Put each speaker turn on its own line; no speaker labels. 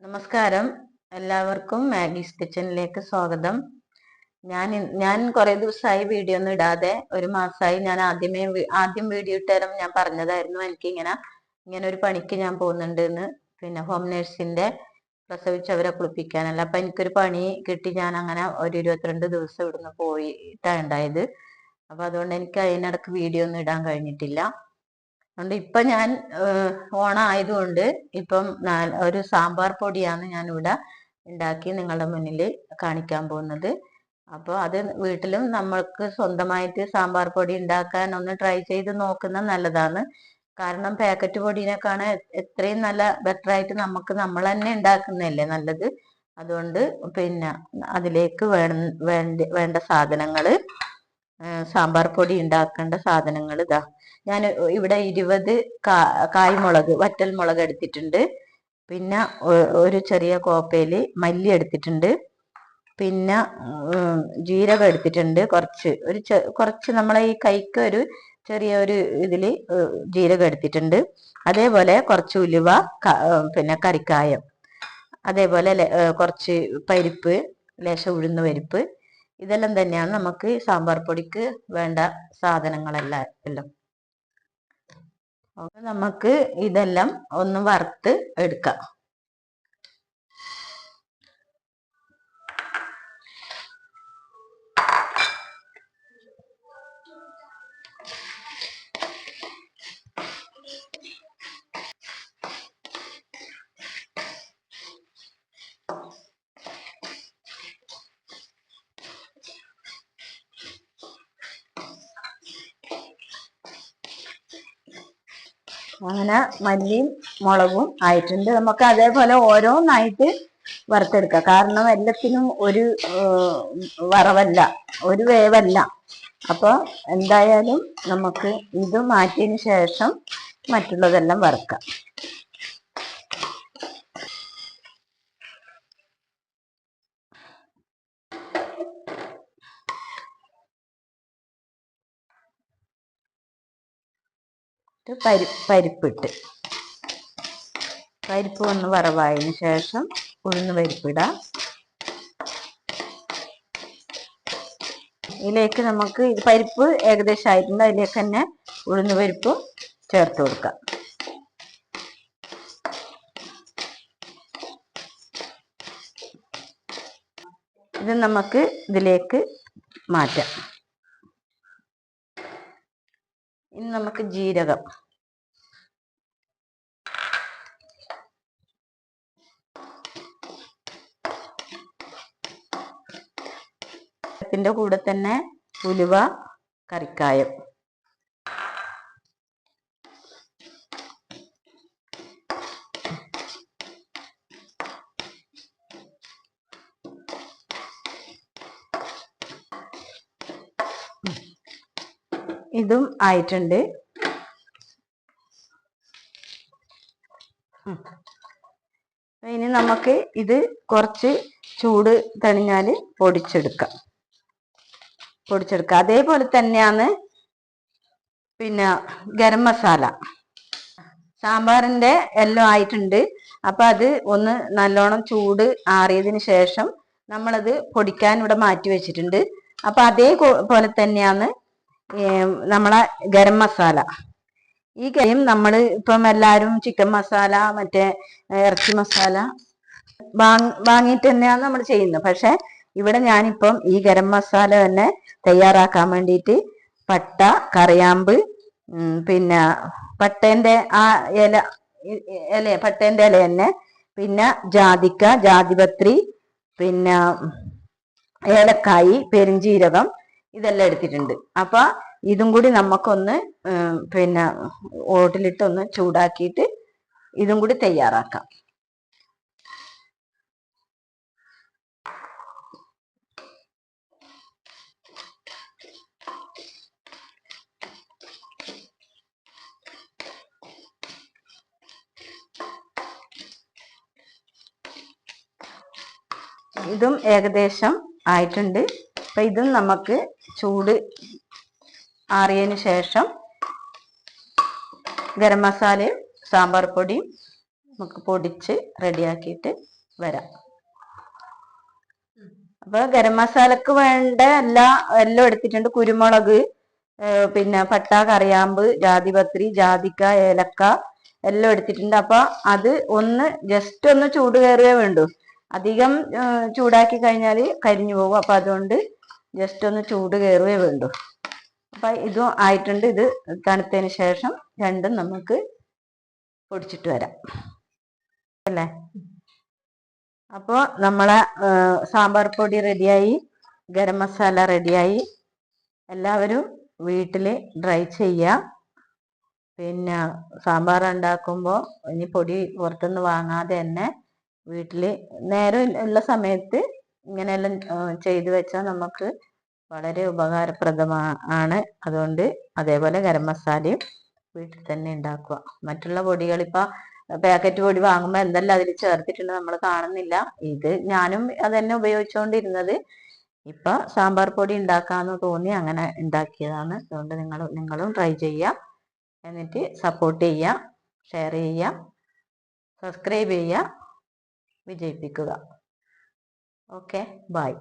നമസ്കാരം. എല്ലാവർക്കും മാഗീസ് കിച്ചണിലേക്ക് സ്വാഗതം. ഞാൻ കുറെ ദിവസമായി വീഡിയോ ഒന്നും ഇടാതെ, ഒരു മാസമായി. ഞാൻ ആദ്യം വീഡിയോ ഇട്ടേരം ഞാൻ പറഞ്ഞതായിരുന്നു എനിക്ക് ഇങ്ങനെ ഒരു പണിക്ക് ഞാൻ പോകുന്നുണ്ട് എന്ന്. പിന്നെ ഹോം നേഴ്സിന്റെ പ്രസവിച്ചവരെ കുളിപ്പിക്കാനല്ല. അപ്പൊ എനിക്കൊരു പണി കിട്ടി. ഞാൻ അങ്ങനെ ഒരു 22 ദിവസം ഇവിടുന്ന് പോയിട്ടാണ് ഉണ്ടായത്. അപ്പൊ അതുകൊണ്ട് എനിക്ക് അതിനിടക്ക് വീഡിയോ ഒന്നും ഇടാൻ കഴിഞ്ഞിട്ടില്ല. അതുകൊണ്ട് ഇപ്പൊ ഞാൻ ഓണായതുകൊണ്ട് ഇപ്പം ഒരു സാമ്പാർ പൊടിയാണ് ഞാൻ ഇവിടെ ഉണ്ടാക്കി നിങ്ങളുടെ മുന്നിൽ കാണിക്കാൻ പോകുന്നത്. അപ്പോൾ അത് വീട്ടിലും നമ്മൾക്ക് സ്വന്തമായിട്ട് സാമ്പാർ പൊടി ഉണ്ടാക്കാൻ ഒന്ന് ട്രൈ ചെയ്ത് നോക്കുന്നത് നല്ലതാണ്. കാരണം പാക്കറ്റ് പൊടിനേക്കാണ് എത്രയും നല്ല ബെറ്റർ ആയിട്ട് നമ്മൾ തന്നെ ഉണ്ടാക്കുന്നതല്ലേ നല്ലത്. അതുകൊണ്ട് പിന്നെ അതിലേക്ക് വേണ്ട സാധനങ്ങള്, സാമ്പാർ പൊടി ഉണ്ടാക്കേണ്ട സാധനങ്ങൾ ഇതാ. ഞാൻ ഇവിടെ 20 കായ്മുളക്, വറ്റൽ മുളക് എടുത്തിട്ടുണ്ട്. പിന്നെ ഒരു ചെറിയ കോപ്പയില് മല്ലി എടുത്തിട്ടുണ്ട്. പിന്നെ ജീരകം എടുത്തിട്ടുണ്ട്. കുറച്ച് നമ്മളെ ഈ കൈക്ക് ഒരു ചെറിയ ഒരു ഇതില് ജീരകം എടുത്തിട്ടുണ്ട്. അതേപോലെ കുറച്ച് ഉലുവ, പിന്നെ കറിക്കായം, അതേപോലെ കുറച്ച് പരിപ്പ്, ലേശം ഉഴുന്ന് പരിപ്പ്. ഇതെല്ലാം തന്നെയാണ് നമുക്ക് സാമ്പാർ പൊടിക്ക് വേണ്ട സാധനങ്ങളെല്ലാം. നമുക്ക് ഇതെല്ലാം ഒന്ന് വറുത്ത് എടുക്കാം. അങ്ങനെ മല്ലിയും മുളകും ആയിട്ടുണ്ട്. നമുക്ക് അതേപോലെ ഓരോന്നായിട്ട് വറുത്തെടുക്കാം. കാരണം എല്ലാത്തിനും ഒരു വറവല്ല, ഒരു വേവല്ല. അപ്പൊ എന്തായാലും നമുക്ക് ഇത് മാറ്റിയതിന് ശേഷം മറ്റുള്ളതെല്ലാം വറുക്കാം. പരിപ്പ് ഒന്ന് വറവായതിന് ശേഷം ഉഴുന്ന് പരിപ്പിടാം. ഇതിലേക്ക് നമുക്ക് പരിപ്പ് ഏകദേശം ആയിട്ടുണ്ട്. അതിലേക്ക് തന്നെ ഉഴുന്ന് പരിപ്പും ചേർത്ത് കൊടുക്കാം. ഇത് നമുക്ക് ഇതിലേക്ക് മാറ്റാം. ഇനി നമുക്ക് ജീരകം, ത്തിന്റെ കൂടെ തന്നെ ഉലുവ, കറിക്കായം, ഇതും ആയിട്ടുണ്ട്. ഇനി നമുക്ക് ഇത് കുറച്ച് ചൂട് തണിഞ്ഞാല് പൊടിച്ചെടുക്കാം. അതേപോലെ തന്നെയാണ് പിന്നെ ഗരം മസാല. സാമ്പാറിന്റെ എല്ലാം ആയിട്ടുണ്ട്. അപ്പൊ അത് ഒന്ന് നല്ലോണം ചൂട് ആറിയതിന് ശേഷം നമ്മളത് പൊടിക്കാൻ ഇവിടെ മാറ്റി വെച്ചിട്ടുണ്ട്. അപ്പൊ അതേപോലെ തന്നെയാണ് നമ്മളെ ഗരം മസാല. ഈ കറിയും നമ്മൾ ഇപ്പം എല്ലാവരും ചിക്കൻ മസാല, മറ്റേ ഇറച്ചി മസാല വാങ്ങിയിട്ട് തന്നെയാണ് നമ്മൾ ചെയ്യുന്നത്. പക്ഷെ ഇവിടെ ഞാനിപ്പം ഈ ഗരം മസാല തന്നെ തയ്യാറാക്കാൻ വേണ്ടിയിട്ട് പട്ട, കറിയാമ്പ്, പിന്നെ പട്ടേന്റെ ആ പട്ടേന്റെ ഇല തന്നെ, പിന്നെ ജാതിക്ക, ജാതിപത്രി, പിന്നെ ഏലക്കായി, പെരുംജീരകം, ഇതെല്ലാം എടുത്തിട്ടുണ്ട്. അപ്പൊ ഇതും കൂടി നമുക്കൊന്ന് പിന്നെ ഓട്ടിലിട്ടൊന്ന് ചൂടാക്കിയിട്ട് ഇതും കൂടി തയ്യാറാക്കാം. ഇതും ഏകദേശം ആയിട്ടുണ്ട്. അപ്പൊ ഇതും നമുക്ക് ചൂട് ആറിയതിന് ശേഷം ഗരം മസാലയും സാമ്പാർ പൊടിയും നമുക്ക് പൊടിച്ച് റെഡിയാക്കിയിട്ട് വരാം. അപ്പൊ ഗരം മസാലക്ക് വേണ്ട എല്ലാം എടുത്തിട്ടുണ്ട്. കുരുമുളക്, പിന്നെ പട്ട, കറിയാമ്പ്, ജാതിപത്രി, ജാതിക്ക, ഏലക്ക എല്ലാം എടുത്തിട്ടുണ്ട്. അപ്പൊ അത് ജസ്റ്റ് ഒന്ന് ചൂട് കയറുകയേ വേണ്ടൂ. അധികം ചൂടാക്കി കഴിഞ്ഞാൽ കരിഞ്ഞു പോകും. അപ്പൊ അതുകൊണ്ട് ജസ്റ്റ് ഒന്ന് ചൂട് കയറുകയേ വേണ്ടൂ. അപ്പൊ ഇതും ആയിട്ടുണ്ട്. ഇത് തണുത്തതിന് ശേഷം രണ്ടും നമുക്ക് പൊടിച്ചിട്ട് വരാം അല്ലേ. അപ്പോൾ നമ്മളെ സാമ്പാർ പൊടി റെഡിയായി, ഗരം മസാല റെഡിയായി. എല്ലാവരും വീട്ടിൽ ട്രൈ ചെയ്യുക. പിന്നെ സാമ്പാർ ഉണ്ടാക്കുമ്പോൾ ഇനി പൊടി പുറത്തുനിന്ന് വാങ്ങാതെ തന്നെ വീട്ടിൽ നേരം ഉള്ള സമയത്ത് ഇങ്ങനെയെല്ലാം ചെയ്തു വെച്ചാൽ നമുക്ക് വളരെ ഉപകാരപ്രദമാണ്. അതുകൊണ്ട് അതേപോലെ ഗരം മസാലയും വീട്ടിൽ തന്നെ ഉണ്ടാക്കുക. മറ്റുള്ള പൊടികൾ ഇപ്പം പാക്കറ്റ് പൊടി വാങ്ങുമ്പോൾ എന്തെല്ലാം അതിൽ ചേർത്തിട്ടുണ്ട് നമ്മൾ കാണുന്നില്ല. ഇത് ഞാനും അതന്നെ ഉപയോഗിച്ചുകൊണ്ടിരുന്നത്. ഇപ്പൊ സാമ്പാർ പൊടി ഉണ്ടാക്കാന്ന് തോന്നി അങ്ങനെ ഉണ്ടാക്കിയതാണ്. അതുകൊണ്ട് നിങ്ങളും ട്രൈ ചെയ്യുക. എന്നിട്ട് സപ്പോർട്ട് ചെയ്യുക, ഷെയർ ചെയ്യുക, സബ്സ്ക്രൈബ് ചെയ്യുക, വിജയിപ്പിക്കുക. Okay, by.